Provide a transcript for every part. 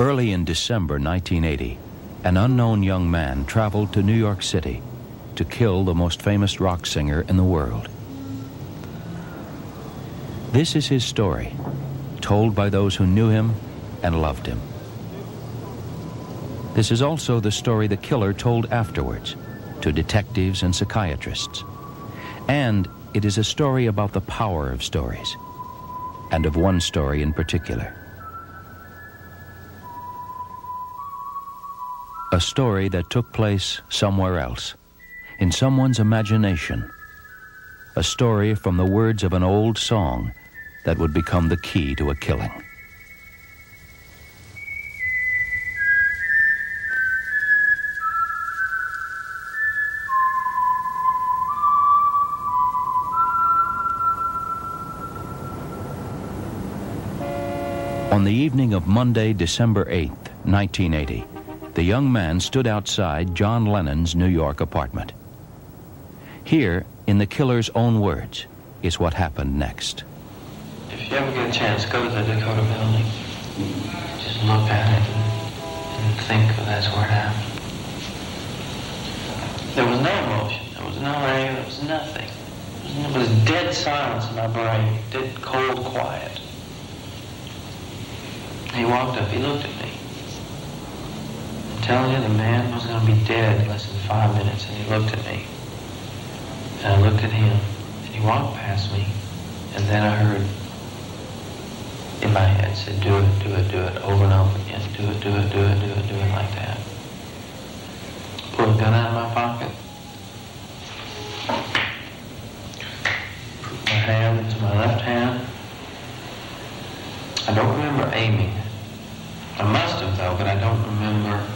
Early in December 1980, an unknown young man traveled to New York City to kill the most famous rock singer in the world. This is his story, told by those who knew him and loved him. This is also the story the killer told afterwards to detectives and psychiatrists. And it is a story about the power of stories, and of one story in particular. A story that took place somewhere else, in someone's imagination. A story from the words of an old song that would become the key to a killing. On the evening of Monday, December 8th, 1980, the young man stood outside John Lennon's New York apartment. Here, in the killer's own words, is what happened next. If you ever get a chance, go to the Dakota building. Just look at it and think that's where it happened. There was no emotion, there was no anger, there was nothing. It was dead silence in my brain, dead cold quiet. He walked up, he looked at me. I'm telling you, the man was going to be dead in less than 5 minutes, and he looked at me. And I looked at him, and he walked past me, and then I heard in my head, said, do it, do it, do it, over and over again. Do it, do it, do it, do it, do it, like that. Pulled a gun out of my pocket. Put my hand into my left hand. I don't remember aiming. I must have, though, but I don't remember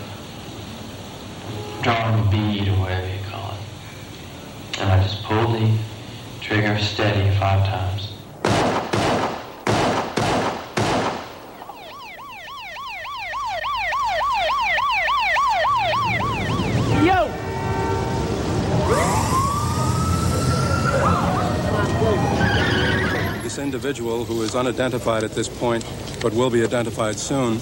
drawing a bead or whatever you call it. And I just pulled the trigger steady 5 times. This individual, who is unidentified at this point, but will be identified soon,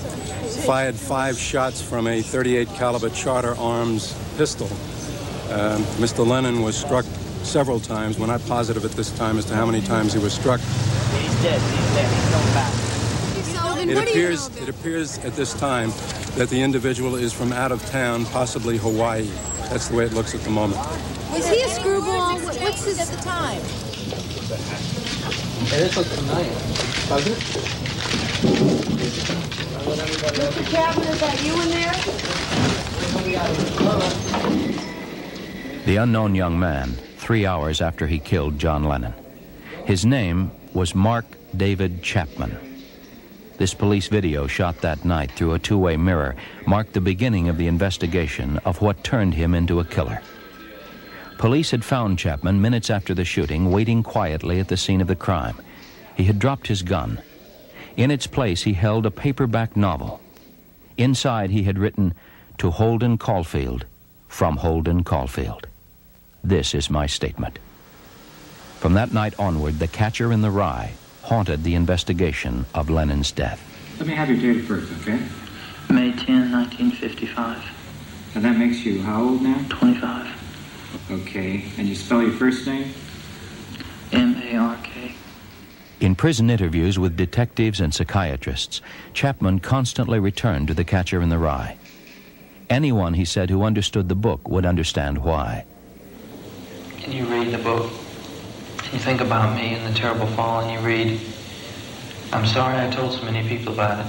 fired 5 shots from a .38 caliber Charter Arms pistol. Mr. Lennon was struck several times. We're not positive at this time as to how many times he was struck. He's dead. He's coming back. It appears at this time that the individual is from out of town, possibly Hawaii. That's the way it looks at the moment. Was he a screwball? What's his at the time? Hey, this looks familiar, doesn't it? Mr. Chapman, is that you in there? The unknown young man, 3 hours after he killed John Lennon. His name was Mark David Chapman. This police video shot that night through a 2-way mirror marked the beginning of the investigation of what turned him into a killer. Police had found Chapman minutes after the shooting, waiting quietly at the scene of the crime. He had dropped his gun. In its place, he held a paperback novel. Inside, he had written, "To Holden Caulfield, from Holden Caulfield. This is my statement." From that night onward, the catcher in the rye haunted the investigation of Lennon's death. Let me have your date of birth, okay? May 10, 1955. And that makes you how old now? 25. Okay, and you spell your first name? M-A-R-K. In prison interviews with detectives and psychiatrists, Chapman constantly returned to The Catcher in the Rye. Anyone, he said, who understood the book would understand why. And you read the book, and you think about me and the terrible fall, and you read, "I'm sorry I told so many people about it.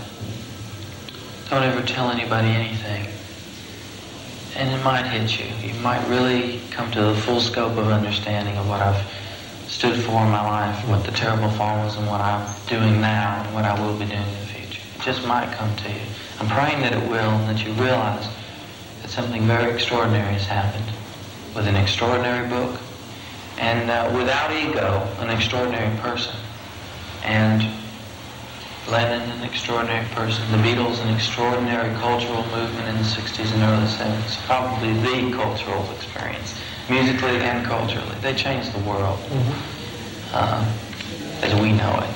Don't ever tell anybody anything." And it might hit you. You might really come to the full scope of understanding of what I've stood for in my life, what the terrible fall was, and what I'm doing now, and what I will be doing in the future. It just might come to you. I'm praying that it will, and that you realize that something very extraordinary has happened with an extraordinary book, and without ego, an extraordinary person. And Lennon, an extraordinary person. The Beatles, an extraordinary cultural movement in the 60s and early 70s. Probably the cultural experience, musically and culturally. They changed the world as we know it.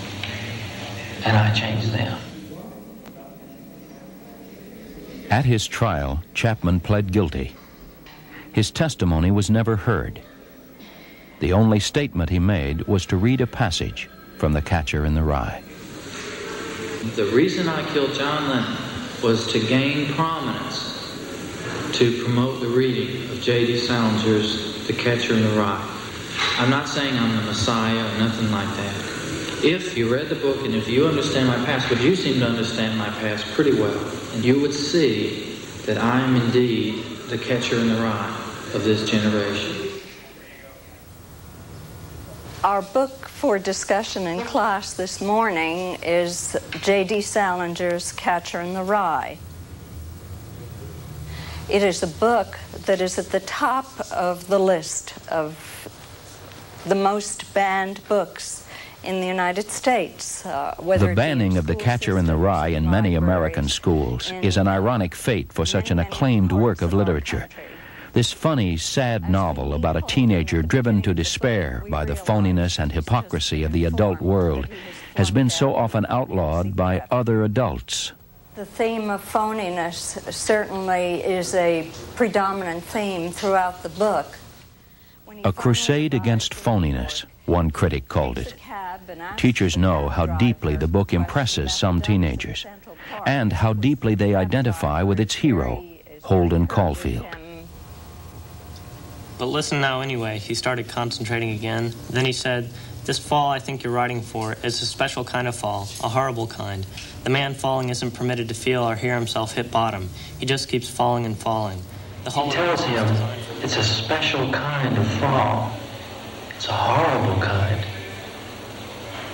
And I changed them. At his trial, Chapman pled guilty. His testimony was never heard. The only statement he made was to read a passage from The Catcher in the Rye. The reason I killed John Lennon was to gain prominence, to promote the reading of J.D. Salinger's The Catcher in the Rye. I'm not saying I'm the Messiah or nothing like that. If you read the book and if you understand my past, but you seem to understand my past pretty well, and you would see that I am indeed the catcher in the rye of this generation. Our book for discussion in class this morning is J.D. Salinger's Catcher in the Rye. It is a book that is at the top of the list of the most banned books in the United States. The banning of The Catcher in the Rye in many American schools is an ironic fate for such an acclaimed work of literature. This funny, sad novel about a teenager driven to despair by the phoniness and hypocrisy of the adult world has been so often outlawed by other adults. The theme of phoniness certainly is a predominant theme throughout the book. A crusade against phoniness, one critic called it. Teachers know how deeply the book impresses some teenagers, and how deeply they identify with its hero, Holden Caulfield. But listen now anyway. He started concentrating again. Then he said, "This fall I think you're writing for is a special kind of fall, a horrible kind. The man falling isn't permitted to feel or hear himself hit bottom. He just keeps falling and falling." He tells him it's a special kind of fall. It's a horrible kind.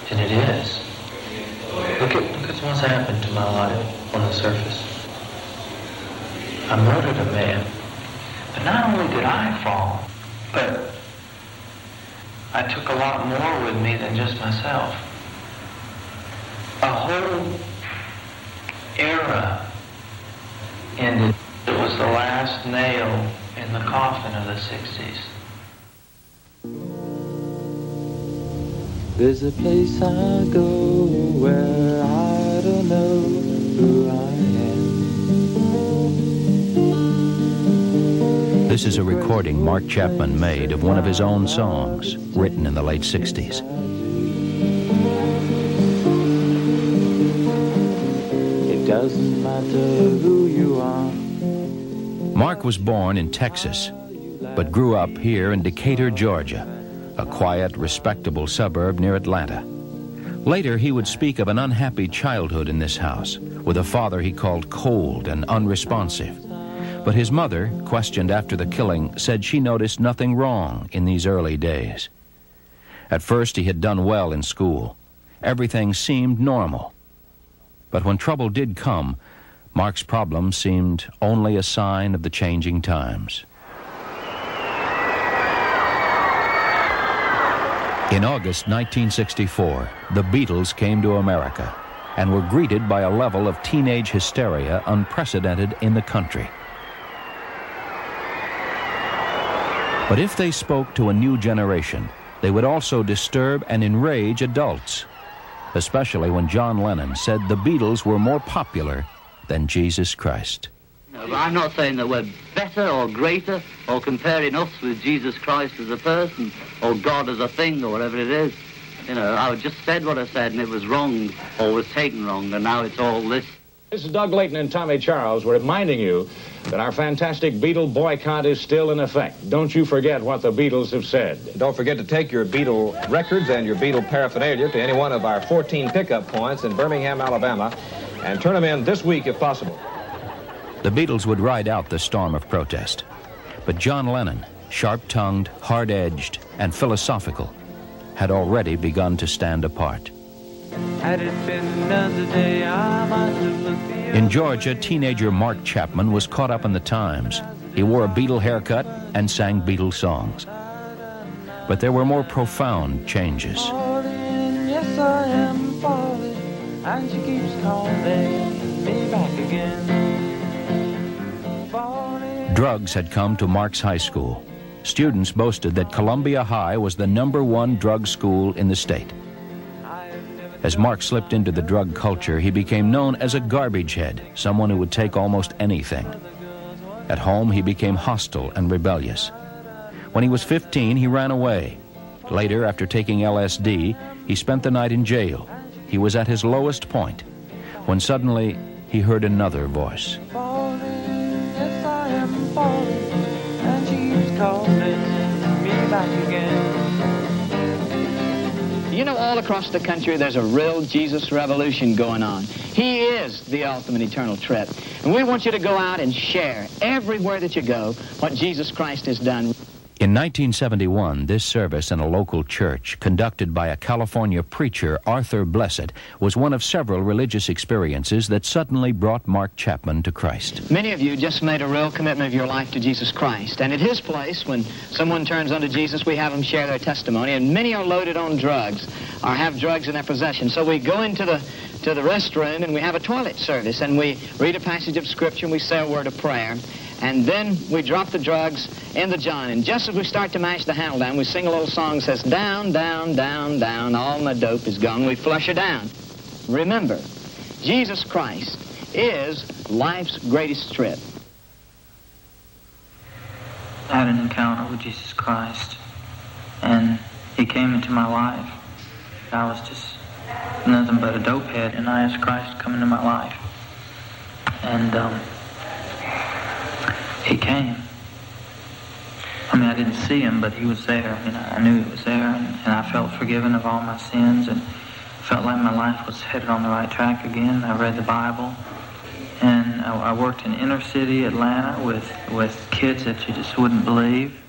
And it is. Look at what's happened to my life on the surface. I murdered a man. But not only did I fall, but I took a lot more with me than just myself. A whole era ended. It was the last nail in the coffin of the 60s. There's a place I go where I don't know who I am. This is a recording Mark Chapman made of one of his own songs, written in the late 60s. It doesn't matter who you are. Mark was born in Texas, but grew up here in Decatur, Georgia, a quiet, respectable suburb near Atlanta. Later, he would speak of an unhappy childhood in this house, with a father he called cold and unresponsive. But his mother, questioned after the killing, said she noticed nothing wrong in these early days. At first, he had done well in school. Everything seemed normal. But when trouble did come, Mark's problem seemed only a sign of the changing times. In August 1964, the Beatles came to America and were greeted by a level of teenage hysteria unprecedented in the country. But if they spoke to a new generation, they would also disturb and enrage adults, especially when John Lennon said the Beatles were more popular than Jesus Christ. No, but I'm not saying that we're better or greater or comparing us with Jesus Christ as a person or God as a thing or whatever it is. You know, I just said what I said and it was wrong or was taken wrong, and now it's all this. This is Doug Layton and Tommy Charles. We're reminding you that our fantastic Beatle boycott is still in effect. Don't you forget what the Beatles have said. Don't forget to take your Beatle records and your Beatle paraphernalia to any one of our 14 pickup points in Birmingham, Alabama, and turn them in this week if possible. The Beatles would ride out the storm of protest. But John Lennon, sharp-tongued, hard-edged, and philosophical, had already begun to stand apart. Had it been another day, I might have looked the In Georgia, teenager Mark Chapman was caught up in the times. He wore a Beatle haircut and sang Beatle songs. But there were more profound changes. falling, yes I am falling, and she keeps calling me back again. Falling. Drugs had come to Mark's high school. Students boasted that Columbia High was the #1 drug school in the state. As Mark slipped into the drug culture, he became known as a garbage head, someone who would take almost anything. At home, he became hostile and rebellious. When he was 15, he ran away. Later, after taking LSD, he spent the night in jail. He was at his lowest point, when suddenly he heard another voice. Falling, yes, I am falling, and she's calling me back again. You know, all across the country, there's a real Jesus revolution going on. He is the ultimate eternal trip. And we want you to go out and share everywhere that you go what Jesus Christ has done. In 1971, this service in a local church, conducted by a California preacher, Arthur Blessed, was one of several religious experiences that suddenly brought Mark Chapman to Christ. Many of you just made a real commitment of your life to Jesus Christ. And at his place, when someone turns unto Jesus, we have them share their testimony. And many are loaded on drugs or have drugs in their possession. So we go into the restroom and we have a toilet service. And we read a passage of Scripture and we say a word of prayer. And then we drop the drugs in the john. And just as we start to mash the handle down, we sing a little song that says, down, down, down, down, all my dope is gone. We flush her down. Remember, Jesus Christ is life's greatest trip. I had an encounter with Jesus Christ, and he came into my life. I was just nothing but a dope head, and I asked Christ to come into my life. And he came. I mean, I didn't see him, but he was there. I mean, I knew he was there, and I felt forgiven of all my sins, and felt like my life was headed on the right track again. I read the Bible, and I worked in inner city Atlanta with kids that you just wouldn't believe.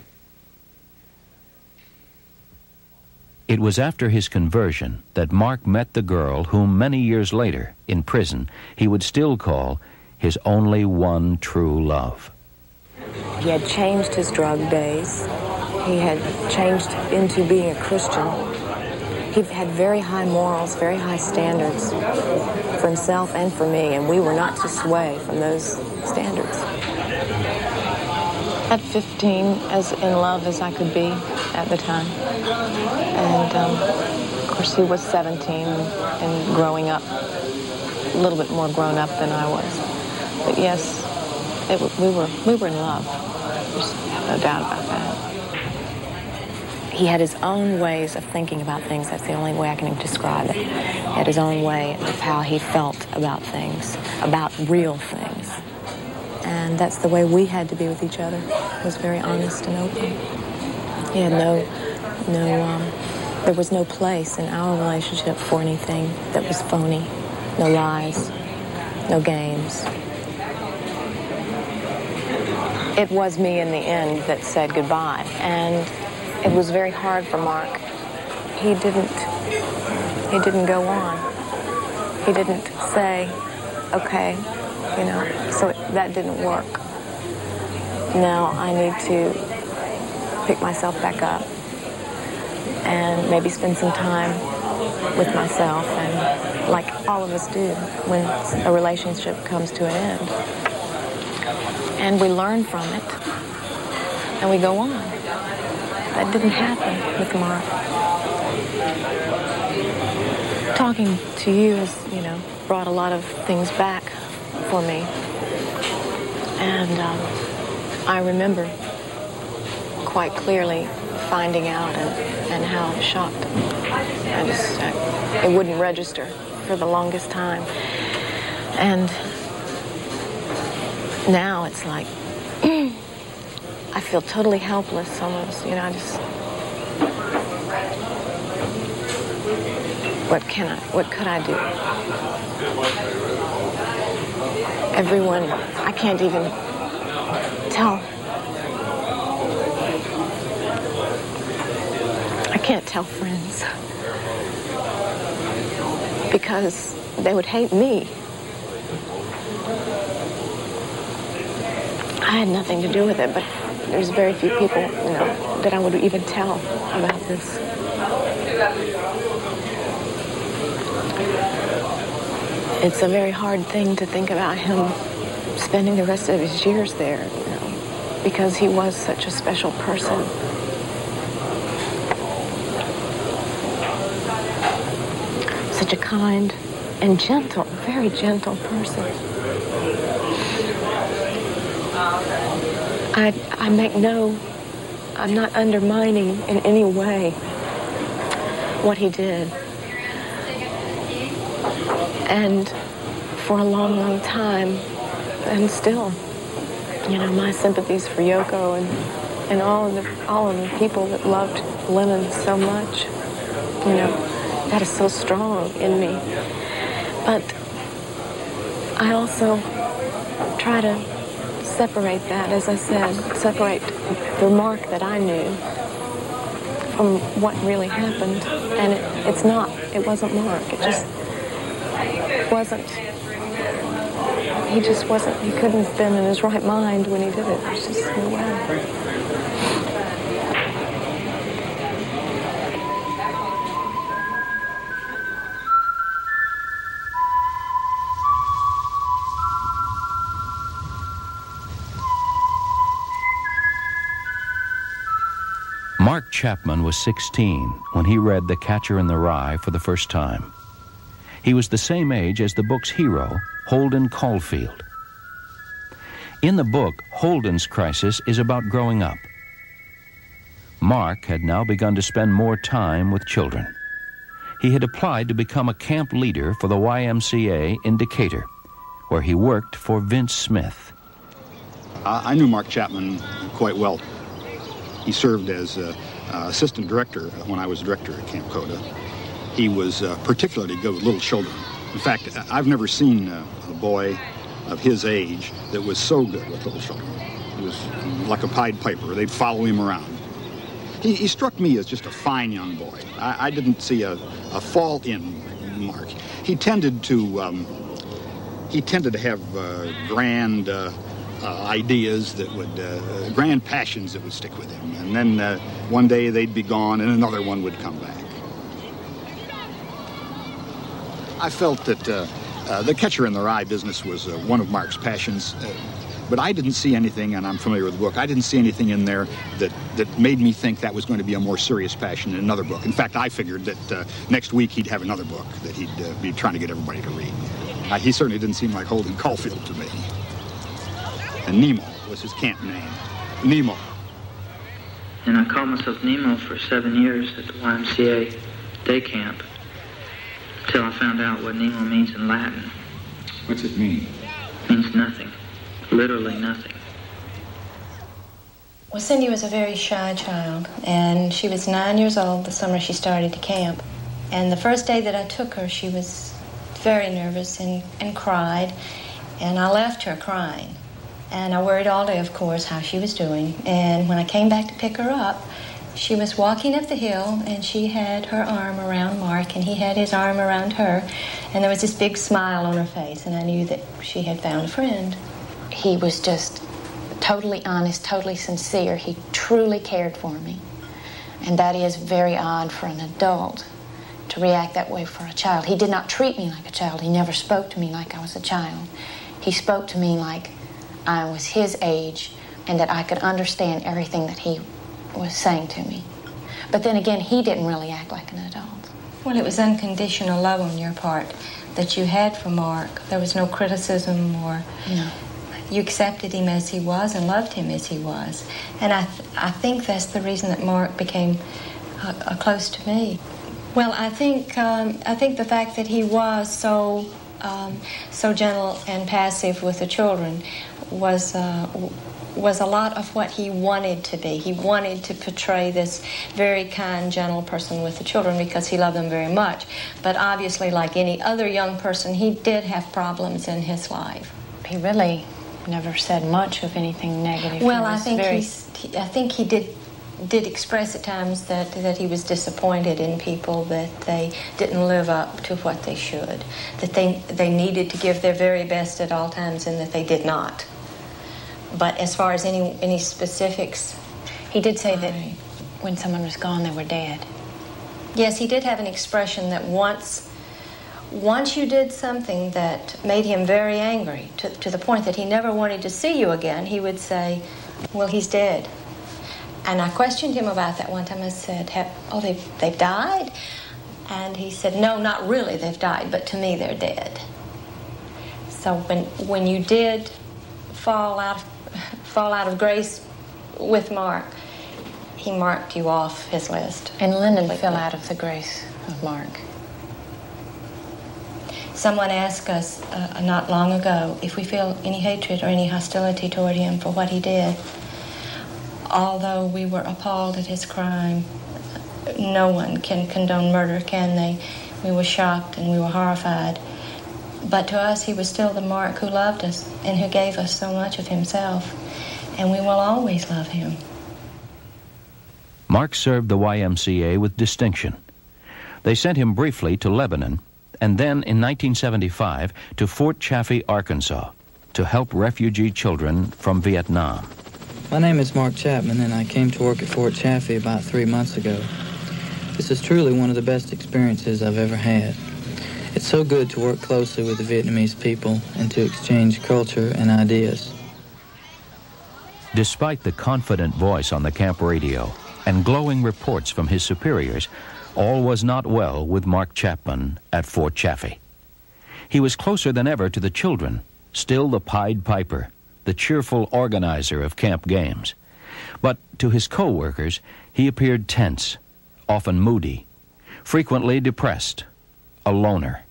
It was after his conversion that Mark met the girl whom many years later, in prison, he would still call his only one true love. He had changed his drug days. He had changed into being a Christian. He had very high morals, very high standards for himself and for me, and we were not to sway from those standards. At 15, as in love as I could be at the time. And, of course, he was 17 and growing up, a little bit more grown up than I was. But yes, we were in love. There's no doubt about that. He had his own ways of thinking about things. That's the only way I can describe it. He had his own way of how he felt about things, about real things. And that's the way we had to be with each other. It was very honest and open. He had there was no place in our relationship for anything that was phony. No lies, no games. It was me in the end that said goodbye, and it was very hard for Mark. He didn't go on. He didn't say, okay, you know, so that didn't work. Now I need to pick myself back up and maybe spend some time with myself, and like all of us do when a relationship comes to an end. And we learn from it, and we go on. That didn't happen with Mark. Talking to you has, you know, brought a lot of things back for me. And I remember quite clearly finding out and how shocked. It wouldn't register for the longest time. And now it's like, I feel totally helpless almost, you know, what could I do? Everyone, I can't even tell. I can't tell friends because they would hate me. I had nothing to do with it, but there's very few people, you know, that I would even tell about this. It's a very hard thing to think about him spending the rest of his years there, you know, because he was such a special person. Such such a kind and gentle, very gentle person. I'm not undermining in any way what he did. And for a long, long time, and still, you know, my sympathies for Yoko and all of the people that loved Lennon so much, you know, that is so strong in me. But I also try to separate that, as I said, separate the Mark that I knew from what really happened. And it wasn't Mark. It just wasn't. He just wasn't, he couldn't have been in his right mind when he did it. There's just no way. Mark Chapman was 16 when he read The Catcher in the Rye for the first time. He was the same age as the book's hero, Holden Caulfield. In the book, Holden's crisis is about growing up. Mark had now begun to spend more time with children. He had applied to become a camp leader for the YMCA in Decatur, where he worked for Vince Smith. I knew Mark Chapman quite well. He served as assistant director when I was director at Camp Coda. He was particularly good with little children. In fact, I've never seen a boy of his age that was so good with little children. He was like a Pied Piper. They'd follow him around. He struck me as just a fine young boy. I didn't see a fault in Mark. He tended to have grand ideas that would, grand passions that would stick with him. And then one day they'd be gone and another one would come back. I felt that the Catcher in the Rye business was one of Mark's passions, but I didn't see anything, and I'm familiar with the book, I didn't see anything in there that made me think that was going to be a more serious passion in another book. In fact, I figured that next week he'd have another book that he'd be trying to get everybody to read. He certainly didn't seem like Holden Caulfield to me. And Nemo was his camp name. Nemo. And I called myself Nemo for 7 years at the YMCA day camp, until I found out what Nemo means in Latin. What's it mean? It means nothing. Literally nothing. Well, Cindy was a very shy child, and she was 9 years old the summer she started to camp. And the first day that I took her, she was very nervous and cried, and I left her crying. And I worried all day, of course, how she was doing. And when I came back to pick her up, she was walking up the hill, and she had her arm around Mark, and he had his arm around her. And there was this big smile on her face, and I knew that she had found a friend. He was just totally honest, totally sincere. He truly cared for me. And that is very odd for an adult to react that way for a child. He did not treat me like a child. He never spoke to me like I was a child. He spoke to me like I was his age and that I could understand everything that he was saying to me. But then again, he didn't really act like an adult. Well, it was unconditional love on your part that you had for Mark. There was no criticism or... No. You accepted him as he was and loved him as he was. And I think that's the reason that Mark became close to me. Well, I think the fact that he was so gentle and passive with the children was a lot of what he wanted to be. He wanted to portray this very kind, gentle person with the children because he loved them very much. But obviously, like any other young person, he did have problems in his life. He really never said much of anything negative. Well, I think he did express at times that he was disappointed in people, that they didn't live up to what they should, that they needed to give their very best at all times and that they did not. But as far as any specifics... He did say that when someone was gone, they were dead. Yes, he did have an expression that once you did something that made him very angry, to the point that he never wanted to see you again, he would say, well, he's dead. And I questioned him about that one time. I said, they've died? And he said, no, not really, they've died, but to me they're dead. So when you did fall out of grace with Mark, he marked you off his list. And Lennon fell out of the grace of Mark. Someone asked us not long ago if we feel any hatred or any hostility toward him for what he did. Although we were appalled at his crime, no one can condone murder, can they? We were shocked and we were horrified. But to us, he was still the Mark who loved us and who gave us so much of himself. And we will always love him. Mark served the YMCA with distinction. They sent him briefly to Lebanon, and then in 1975 to Fort Chaffee, Arkansas, to help refugee children from Vietnam. My name is Mark Chapman, and I came to work at Fort Chaffee about 3 months ago. This is truly one of the best experiences I've ever had. It's so good to work closely with the Vietnamese people and to exchange culture and ideas. Despite the confident voice on the camp radio and glowing reports from his superiors, all was not well with Mark Chapman at Fort Chaffee. He was closer than ever to the children, still the Pied Piper, the cheerful organizer of camp games. But to his co-workers, he appeared tense, often moody, frequently depressed, a loner.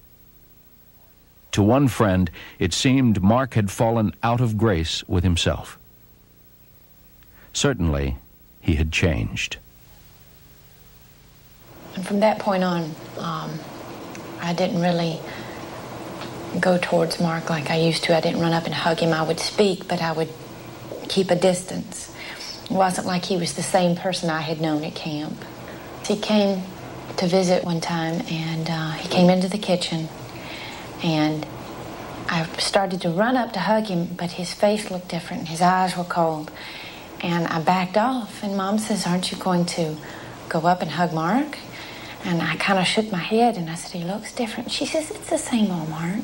To one friend, it seemed Mark had fallen out of grace with himself. Certainly, he had changed. And from that point on, I didn't really go towards Mark like I used to. I didn't run up and hug him. I would speak, but I would keep a distance. It wasn't like he was the same person I had known at camp. He came to visit one time, and he came into the kitchen, and I started to run up to hug him, but his face looked different. His eyes were cold, and I backed off, and Mom says, aren't you going to go up and hug Mark? And I kind of shook my head, and I said, he looks different. She says, it's the same old Mark.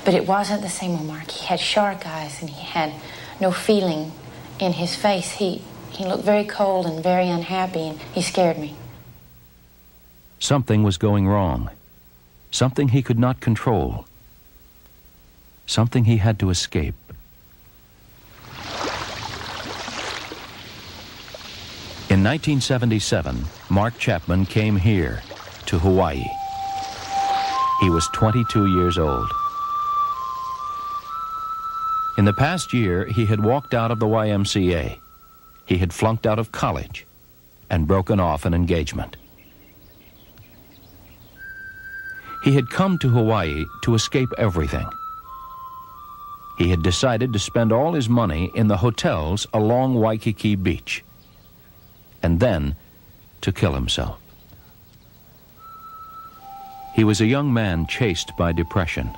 But it wasn't the same old Mark. He had shark eyes, and he had no feeling in his face. He looked very cold and very unhappy, and he scared me. Something was going wrong. Something he could not control. Something he had to escape. In 1977, Mark Chapman came here, to Hawaii. He was 22 years old. In the past year, he had walked out of the YMCA. He had flunked out of college and broken off an engagement. He had come to Hawaii to escape everything. He had decided to spend all his money in the hotels along Waikiki Beach, and then to kill himself. He was a young man chased by depression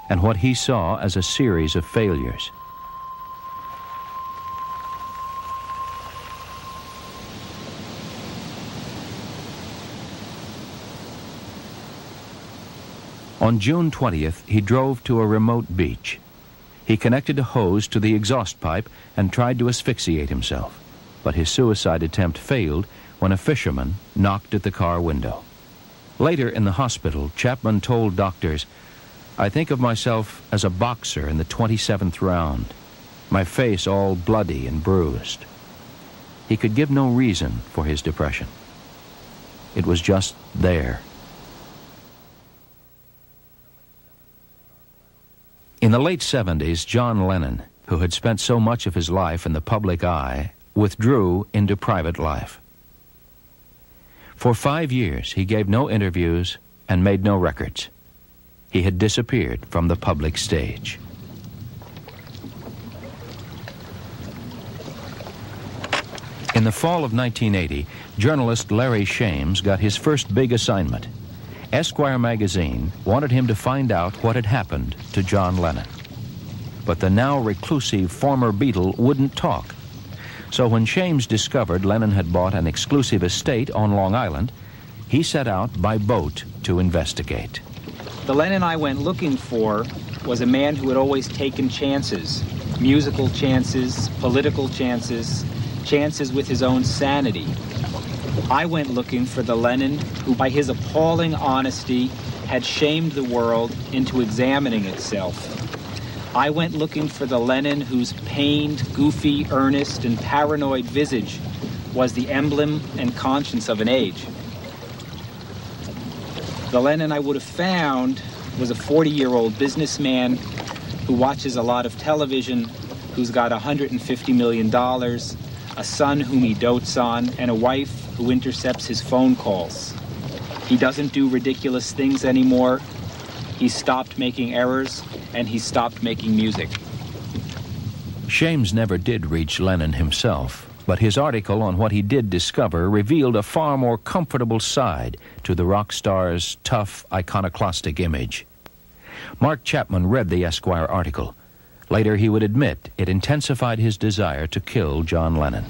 and what he saw as a series of failures. On June 20th, he drove to a remote beach. He connected a hose to the exhaust pipe and tried to asphyxiate himself, but his suicide attempt failed when a fisherman knocked at the car window. Later in the hospital, Chapman told doctors, I think of myself as a boxer in the 27th round, my face all bloody and bruised. He could give no reason for his depression. It was just there. In the late 70s, John Lennon, who had spent so much of his life in the public eye, withdrew into private life. For 5 years, he gave no interviews and made no records. He had disappeared from the public stage. In the fall of 1980, journalist Larry Shames got his first big assignment. Esquire magazine wanted him to find out what had happened to John Lennon. But the now reclusive former Beatle wouldn't talk. So when Shames discovered Lennon had bought an exclusive estate on Long Island, he set out by boat to investigate. The Lennon I went looking for was a man who had always taken chances, musical chances, political chances, chances with his own sanity. I went looking for the Lennon who, by his appalling honesty, had shamed the world into examining itself. I went looking for the Lennon whose pained, goofy, earnest, and paranoid visage was the emblem and conscience of an age. The Lennon I would have found was a 40-year-old businessman who watches a lot of television, who's got $150 million, a son whom he dotes on, and a wife who intercepts his phone calls. He doesn't do ridiculous things anymore. He stopped making errors, and he stopped making music. Shames never did reach Lennon himself, but his article on what he did discover revealed a far more comfortable side to the rock star's tough, iconoclastic image. Mark Chapman read the Esquire article. Later, he would admit it intensified his desire to kill John Lennon.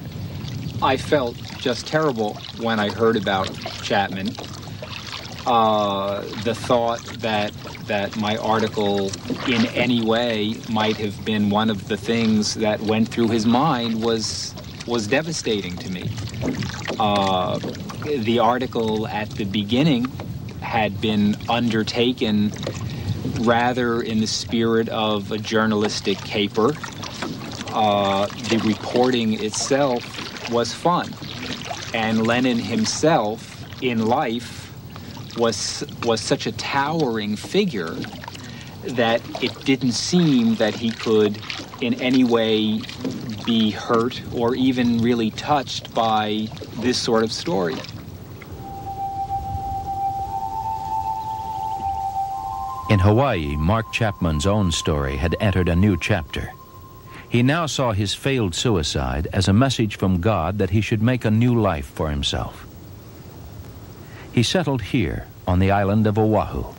I felt just terrible when I heard about Chapman. The thought that my article in any way might have been one of the things that went through his mind was devastating to me. The article at the beginning had been undertaken rather in the spirit of a journalistic caper. The reporting itself was fun, and Lennon himself in life was such a towering figure that it didn't seem that he could in any way be hurt or even really touched by this sort of story. In Hawaii, Mark Chapman's own story had entered a new chapter. He now saw his failed suicide as a message from God that he should make a new life for himself. He settled here on the island of Oahu.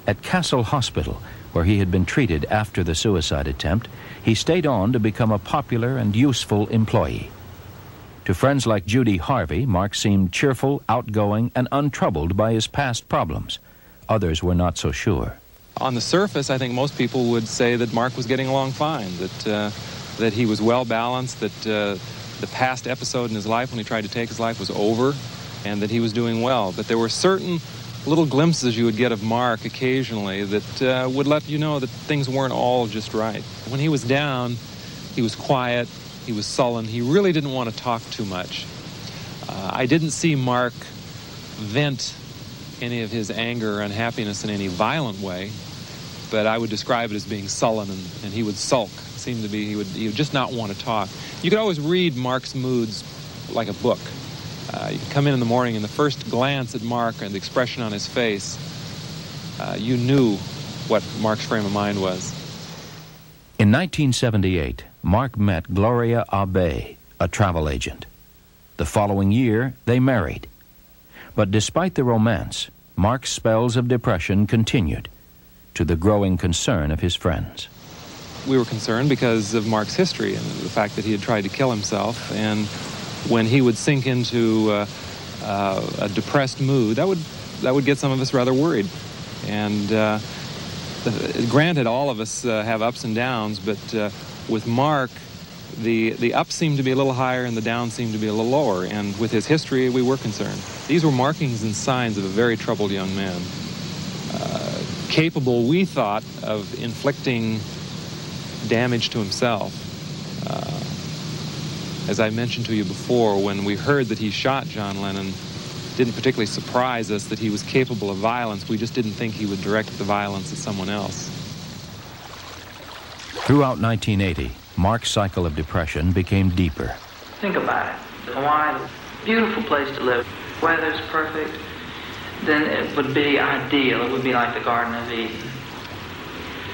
At Castle Hospital, where he had been treated after the suicide attempt, he stayed on to become a popular and useful employee. To friends like Judy Harvey, Mark seemed cheerful, outgoing, and untroubled by his past problems. Others were not so sure. On the surface, I think most people would say that Mark was getting along fine, that he was well-balanced, that the past episode in his life when he tried to take his life was over, and that he was doing well. But there were certain little glimpses you would get of Mark occasionally that would let you know that things weren't all just right. When he was down, he was quiet, he was sullen, he really didn't want to talk too much. I didn't see Mark vent any of his anger or unhappiness in any violent way, but I would describe it as being sullen, and he would sulk. It seemed to be he would just not want to talk. You could always read Mark's moods like a book. You could come in the morning, and the first glance at Mark and the expression on his face, you knew what Mark's frame of mind was. In 1978, Mark met Gloria Abe, a travel agent. The following year, they married. But despite the romance, Mark's spells of depression continued, to the growing concern of his friends. We were concerned because of Mark's history and the fact that he had tried to kill himself, and when he would sink into a depressed mood, that would get some of us rather worried. And granted, all of us have ups and downs, but with Mark, the ups seemed to be a little higher and the downs seemed to be a little lower. And with his history, we were concerned. These were markings and signs of a very troubled young man, capable, we thought, of inflicting damage to himself. As I mentioned to you before, when we heard that he shot John Lennon, it didn't particularly surprise us that he was capable of violence. We just didn't think he would direct the violence at someone else. Throughout 1980, Mark's cycle of depression became deeper. Think about it. Hawaii, beautiful place to live. Weather's perfect. Then it would be ideal. It would be like the Garden of Eden.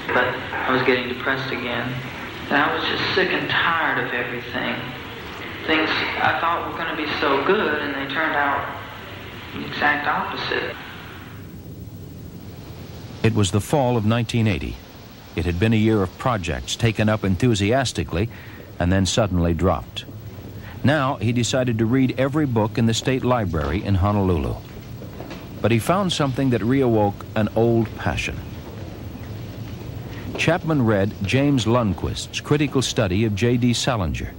But I was getting depressed again. And I was just sick and tired of everything. Things I thought were going to be so good, and they turned out the exact opposite. It was the fall of 1980. It had been a year of projects taken up enthusiastically and then suddenly dropped. Now he decided to read every book in the state library in Honolulu. But he found something that reawoke an old passion. Chapman read James Lundquist's critical study of J.D. Salinger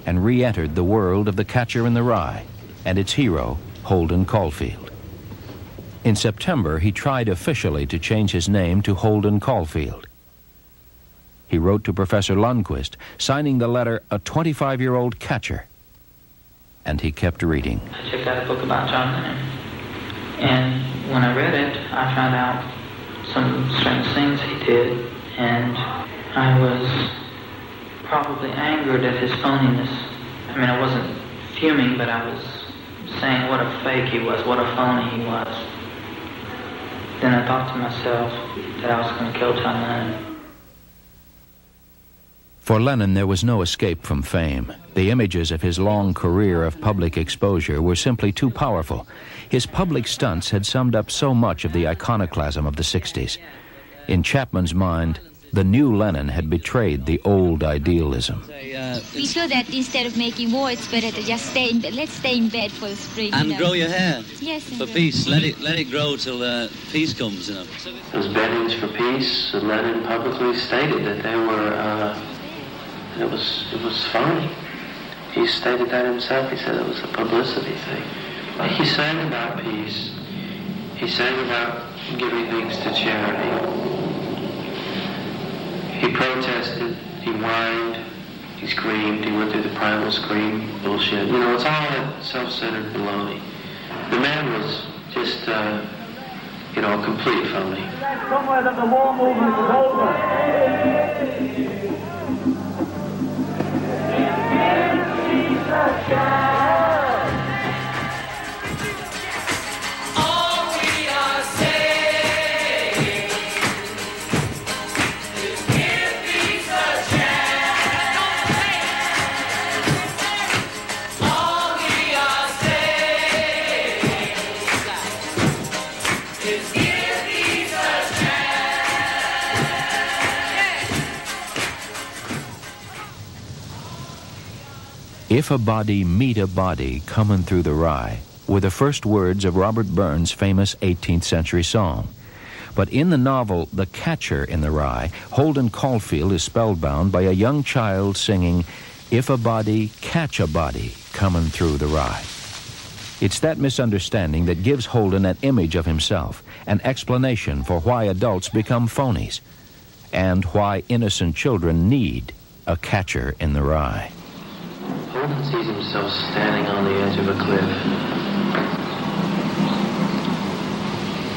and re-entered the world of The Catcher in the Rye, and its hero, Holden Caulfield. In September, he tried officially to change his name to Holden Caulfield. He wrote to Professor Lundquist, signing the letter a 25-year-old catcher. And he kept reading. I checked out a book about John Lennon, and when I read it, I found out some strange things he did, and I was probably angered at his phoniness. I mean, I wasn't fuming, but I was saying what a fake he was, what a phony he was. Then I thought to myself that I was going to kill John Lennon. For Lennon, there was no escape from fame. The images of his long career of public exposure were simply too powerful. His public stunts had summed up so much of the iconoclasm of the 60s. In Chapman's mind, the new Lennon had betrayed the old idealism. We feel that instead of making war, it's better to just stay in bed. Let's stay in bed for the spring. And grow your hair. Yes. For peace. Let it grow till peace comes, you know. Those beddings for peace, Lennon publicly stated that they were, it was phony. He stated that himself. He said it was a publicity thing. He sang about peace. He sang about giving things to charity. He protested, he whined, he screamed, he went through the primal scream bullshit. You know, it's all that self-centered baloney. The man was just, a complete phony. Somewhere that the war movement is over. If a body meet a body comin' through the rye were the first words of Robert Burns' famous 18th century song. But in the novel The Catcher in the Rye, Holden Caulfield is spellbound by a young child singing, "If a body catch a body comin' through the rye." It's that misunderstanding that gives Holden an image of himself, an explanation for why adults become phonies, and why innocent children need a catcher in the rye. Holden sees himself standing on the edge of a cliff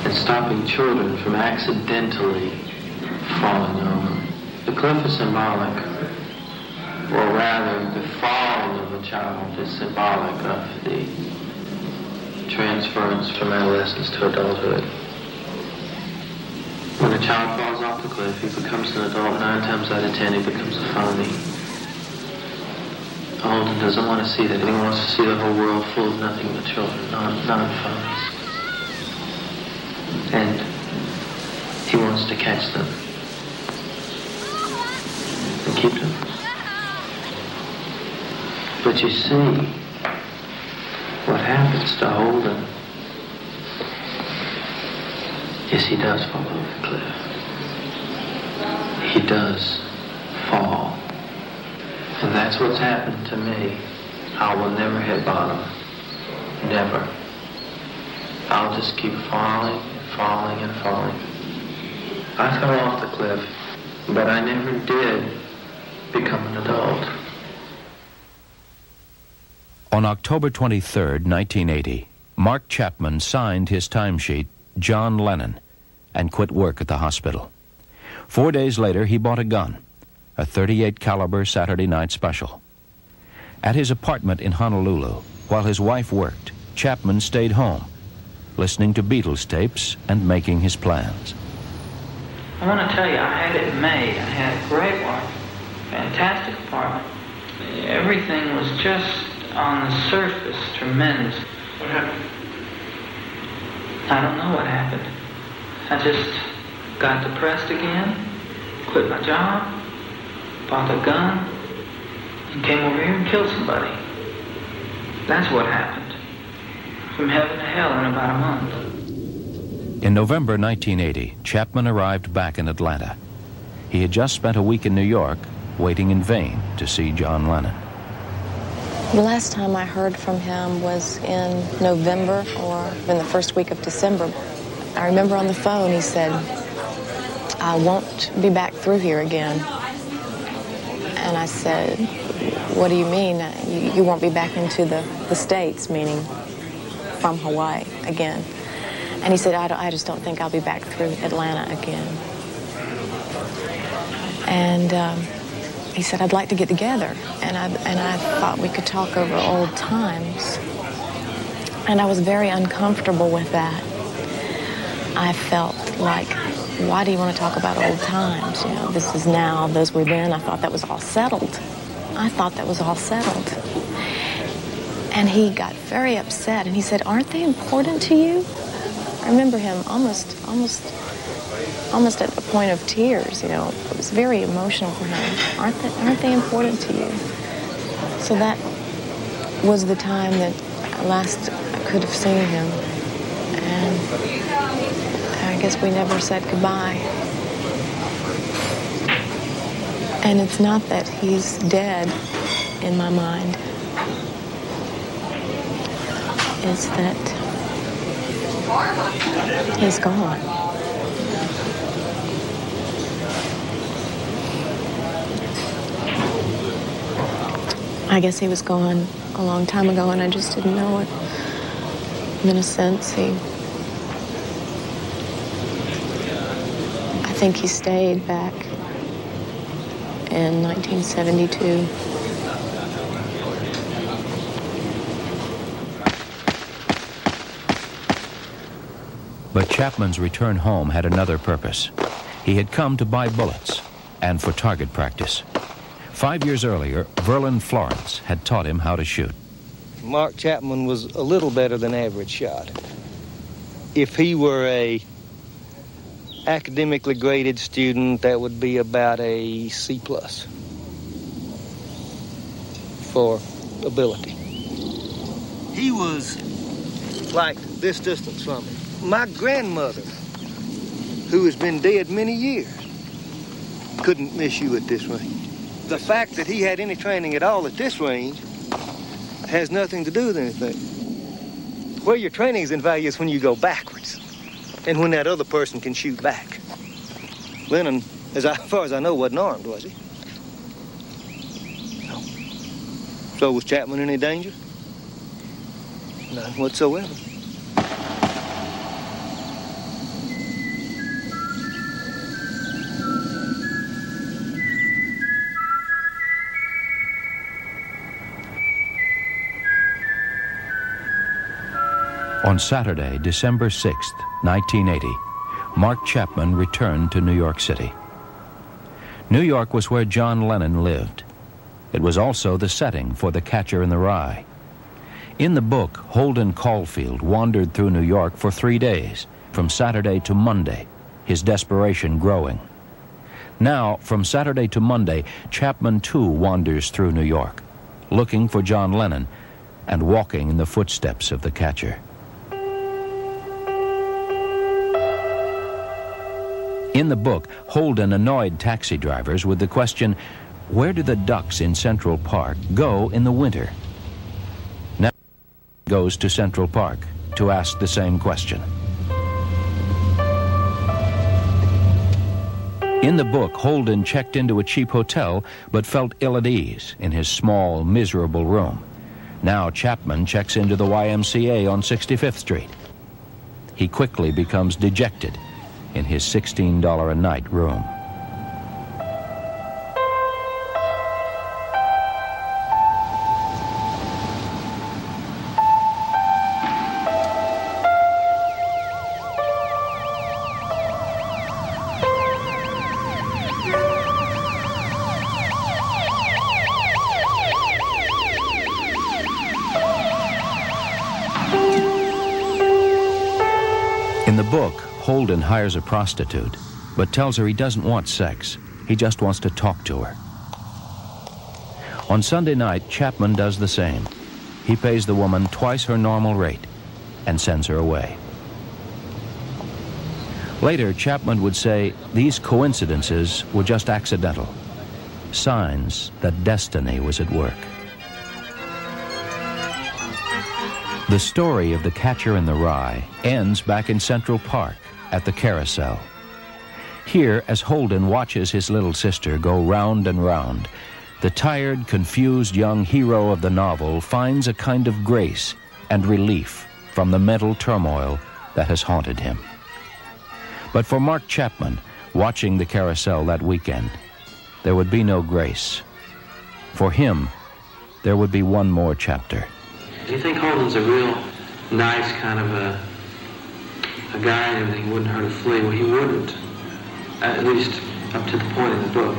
and stopping children from accidentally falling over. The cliff is symbolic, or rather, the fall of a child is symbolic of the transference from adolescence to adulthood. When a child falls off the cliff, he becomes an adult. 9 times out of 10, he becomes a phony. Holden doesn't want to see that. He wants to see the whole world full of nothing but children, non-phonies. And he wants to catch them and keep them. But you see, what happens to Holden is he does fall off the cliff. He does fall. And that's what's happened to me. I will never hit bottom. Never. I'll just keep falling and falling and falling. I fell off the cliff, but I never did become an adult. On October 23, 1980, Mark Chapman signed his timesheet, John Lennon, and quit work at the hospital. 4 days later, he bought a gun, a .38 caliber Saturday night special. At his apartment in Honolulu, while his wife worked, Chapman stayed home, listening to Beatles tapes and making his plans. I want to tell you, I had it made. I had a great one, fantastic apartment. Everything was just on the surface, tremendous. What happened? I don't know what happened. I just got depressed again, quit my job, bought a gun, and came over here and killed somebody. That's what happened. From heaven to hell in about a month. In November 1980, Chapman arrived back in Atlanta. He had just spent a week in New York, waiting in vain to see John Lennon. The last time I heard from him was in November or in the first week of December. I remember on the phone he said, "I won't be back through here again." And I said, "What do you mean? You won't be back into the States," meaning from Hawaii again. And he said, I just don't think I'll be back through Atlanta again. And he said, "I'd like to get together." And I thought we could talk over old times. And I was very uncomfortable with that. I felt like, why do you want to talk about old times? You know, this is now, those were then. I thought that was all settled. I thought that was all settled. And he got very upset, and he said, "Aren't they important to you?" I remember him almost at the point of tears, you know. It was very emotional for him. Aren't they important to you? So that was the time that last I could have seen him. And I guess we never said goodbye. And it's not that he's dead in my mind. It's that he's gone. I guess he was gone a long time ago, and I just didn't know it. In a sense, I think he stayed back in 1972. But Chapman's return home had another purpose. He had come to buy bullets and for target practice. 5 years earlier, Verlin Florence had taught him how to shoot. Mark Chapman was a little better than average shot. If he were a academically graded student, that would be about a C+ for ability. He was like this distance from me. My grandmother, who has been dead many years, couldn't miss you at this range. The fact that he had any training at all at this range has nothing to do with anything. Where your training is in value is when you go backwards and when that other person can shoot back. Lennon, as far as I know, wasn't armed, was he? No. So was Chapman in any danger? None whatsoever. On Saturday, December 6th, 1980, Mark Chapman returned to New York City. New York was where John Lennon lived. It was also the setting for The Catcher in the Rye. In the book, Holden Caulfield wandered through New York for 3 days, from Saturday to Monday, his desperation growing. Now, from Saturday to Monday, Chapman too wanders through New York, looking for John Lennon and walking in the footsteps of the catcher. In the book, Holden annoyed taxi drivers with the question, where do the ducks in Central Park go in the winter? Now he goes to Central Park to ask the same question. In the book, Holden checked into a cheap hotel but felt ill at ease in his small, miserable room. Now Chapman checks into the YMCA on 65th Street. He quickly becomes dejected in his $16 a night room. In the book, Holden hires a prostitute, but tells her he doesn't want sex. He just wants to talk to her. On Sunday night, Chapman does the same. He pays the woman twice her normal rate and sends her away. Later, Chapman would say these coincidences were just accidental, signs that destiny was at work. The story of the Catcher in the Rye ends back in Central Park at the Carousel. Here, as Holden watches his little sister go round and round, the tired, confused young hero of the novel finds a kind of grace and relief from the mental turmoil that has haunted him. But for Mark Chapman, watching the Carousel that weekend, there would be no grace. For him, there would be one more chapter. Do you think Holden's a real nice kind of a guy and everything? He wouldn't hurt a flea? Well, he wouldn't, at least up to the point in the book.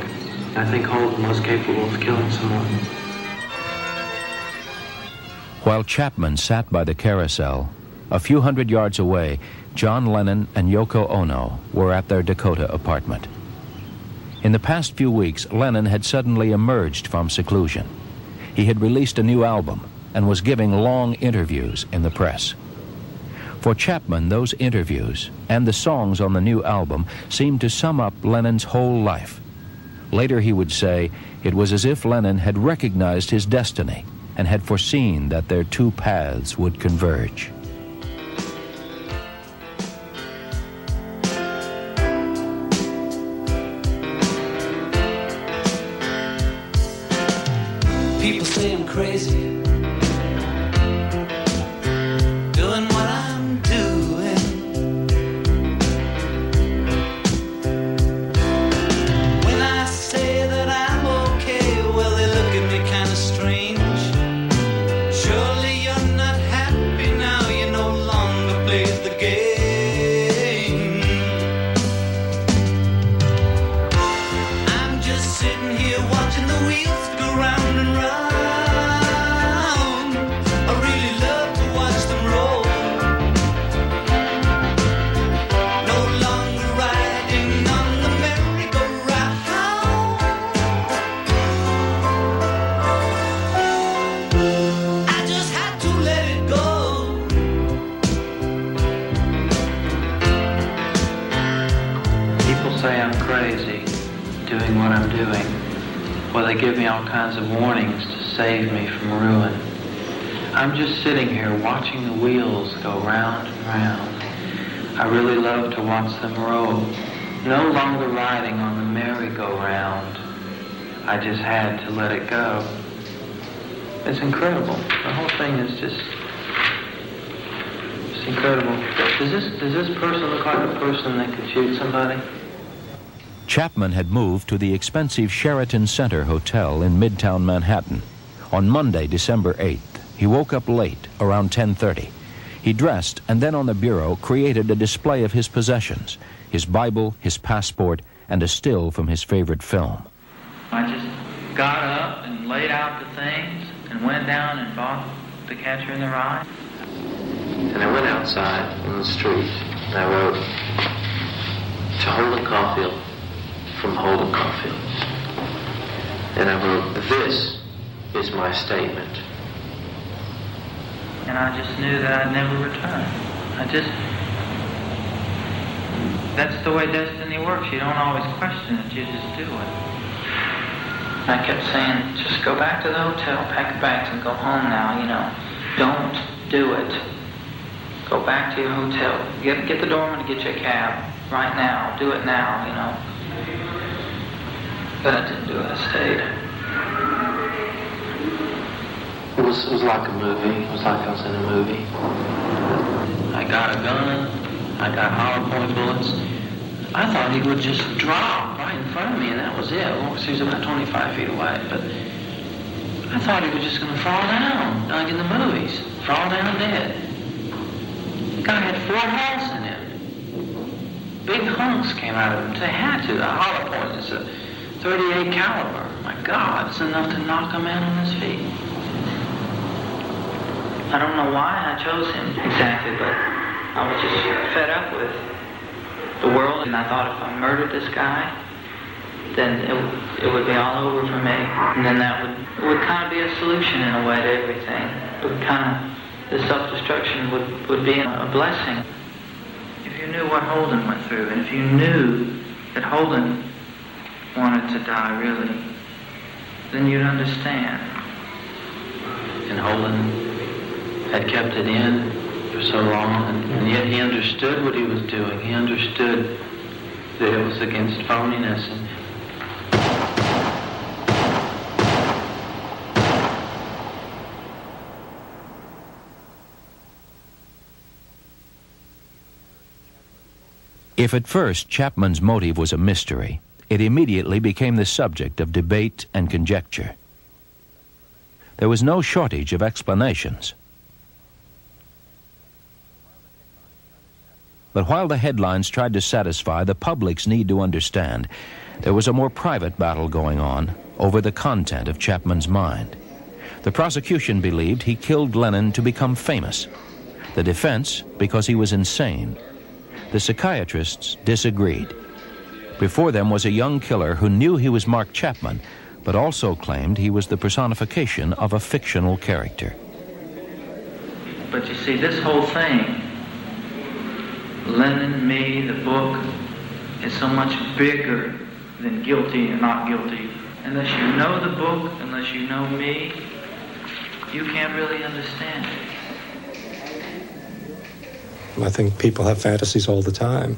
I think Holden was capable of killing someone. While Chapman sat by the Carousel, a few hundred yards away, John Lennon and Yoko Ono were at their Dakota apartment. In the past few weeks, Lennon had suddenly emerged from seclusion. He had released a new album and was giving long interviews in the press. For Chapman, those interviews and the songs on the new album seemed to sum up Lennon's whole life. Later he would say it was as if Lennon had recognized his destiny and had foreseen that their two paths would converge. People say I'm crazy, doing what I'm doing. When I say that I'm okay, well, they look at me kind of strange. Surely you're not happy now, you no longer play the game. I'm just sitting here watching the wheels go round and round. Doing what I'm doing. Well, they give me all kinds of warnings to save me from ruin. I'm just sitting here watching the wheels go round and round. I really love to watch them roll. No longer riding on the merry-go-round. I just had to let it go. It's incredible. The whole thing is just incredible. Does this person look like a person that could shoot somebody? Chapman had moved to the expensive Sheraton Center Hotel in Midtown Manhattan. On Monday, December 8th, he woke up late, around 10:30. He dressed and then on the bureau created a display of his possessions, his Bible, his passport, and a still from his favorite film. I just got up and laid out the things and went down and bought The Catcher in the Rye. And I went outside in the street and I wrote, "To Holden Caulfield, from Holden Caulfield." And I wrote, "This is my statement." And I just knew that I'd never return. That's the way destiny works. You don't always question it, you just do it. I kept saying, just go back to the hotel, pack your bags and go home now, you know. Don't do it. Go back to your hotel. Get the doorman to get you a cab right now. Do it now, you know. But I didn't do it. I stayed. It was like a movie. It was like I was in a movie. I got a gun. I got hollow point bullets. I thought he would just drop right in front of me, and that was it. Well, he was about 25 feet away, but I thought he was just going to fall down, like in the movies. Fall down dead. The guy had 4 holes in him. Big hunks came out of him. They had to. The hollow point is a 38 caliber. My God, it's enough to knock a man on his feet. I don't know why I chose him exactly, but I was just fed up with the world, and I thought if I murdered this guy, then it would be all over for me. And then that would kind of be a solution in a way to everything. But kind of, the self-destruction would be a blessing. If you knew what Holden went through, and if you knew that Holden wanted to die, really, then you'd understand. And Holden had kept it in for so long, and yet he understood what he was doing. He understood that it was against phoniness. And if at first Chapman's motive was a mystery, it immediately became the subject of debate and conjecture. There was no shortage of explanations. But while the headlines tried to satisfy the public's need to understand, there was a more private battle going on over the content of Chapman's mind. The prosecution believed he killed Lennon to become famous. The defense, because he was insane. The psychiatrists disagreed. Before them was a young killer who knew he was Mark Chapman, but also claimed he was the personification of a fictional character. But you see, this whole thing, Lennon, me, the book, is so much bigger than guilty and not guilty. Unless you know the book, unless you know me, you can't really understand it. I think people have fantasies all the time,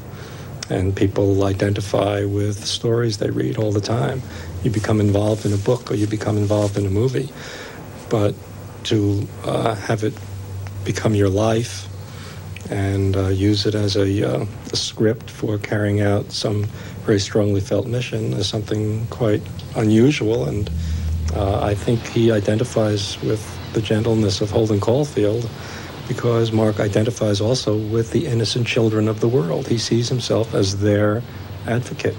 and people identify with stories they read all the time. You become involved in a book or you become involved in a movie, but to have it become your life and use it as a script for carrying out some very strongly felt mission is something quite unusual, and I think he identifies with the gentleness of Holden Caulfield, because Mark identifies also with the innocent children of the world. He sees himself as their advocate.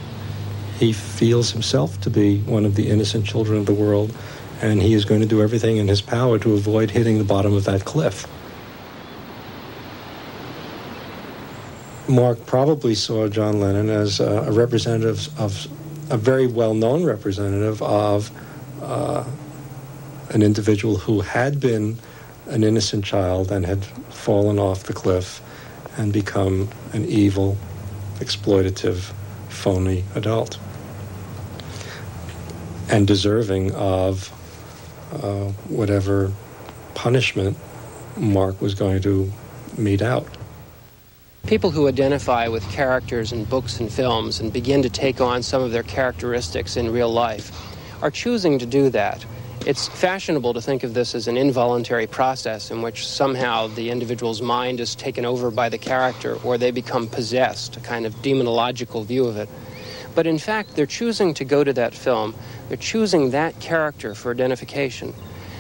He feels himself to be one of the innocent children of the world, and he is going to do everything in his power to avoid hitting the bottom of that cliff. Mark probably saw John Lennon as a representative of, a very well-known representative of an individual who had been an innocent child and had fallen off the cliff and become an evil, exploitative, phony adult, and deserving of whatever punishment Mark was going to mete out. People who identify with characters in books and films and begin to take on some of their characteristics in real life are choosing to do that. It's fashionable to think of this as an involuntary process in which somehow the individual's mind is taken over by the character, or they become possessed, a kind of demonological view of it. But in fact, they're choosing to go to that film, they're choosing that character for identification.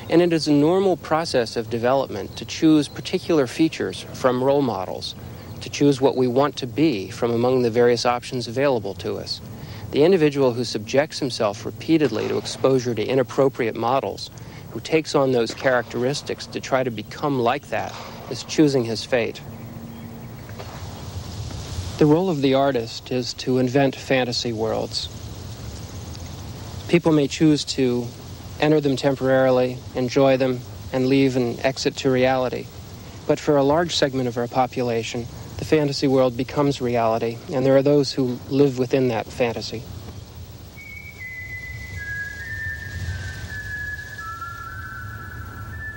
And it is a normal process of development to choose particular features from role models, to choose what we want to be from among the various options available to us. The individual who subjects himself repeatedly to exposure to inappropriate models, who takes on those characteristics to try to become like that, is choosing his fate. The role of the artist is to invent fantasy worlds. People may choose to enter them temporarily, enjoy them, and leave and exit to reality. But for a large segment of our population, the fantasy world becomes reality, and there are those who live within that fantasy.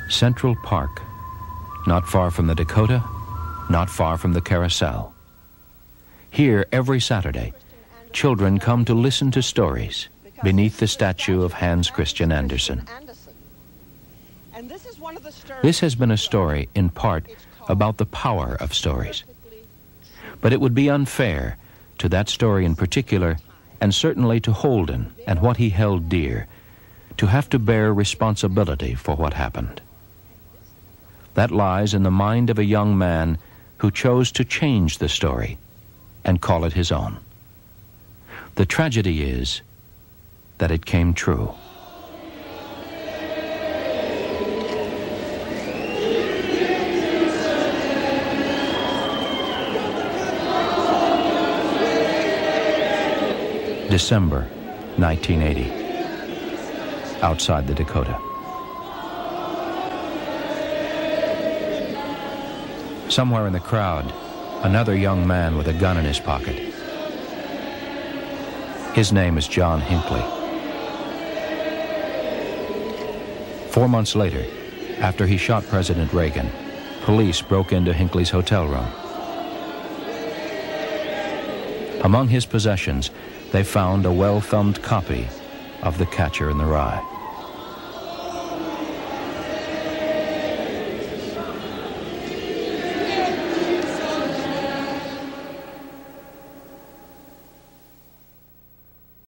Central Park, not far from the Dakota, not far from the Carousel. Here, every Saturday, children come to listen to stories beneath the statue of Hans Christian Andersen. This has been a story, in part, about the power of stories. But it would be unfair to that story in particular, and certainly to Holden and what he held dear, to have to bear responsibility for what happened. That lies in the mind of a young man who chose to change the story and call it his own. The tragedy is that it came true. December 1980, outside the Dakota. Somewhere in the crowd, another young man with a gun in his pocket. His name is John Hinckley. 4 months later, after he shot President Reagan, police broke into Hinckley's hotel room. Among his possessions, they found a well-thumbed copy of The Catcher in the Rye.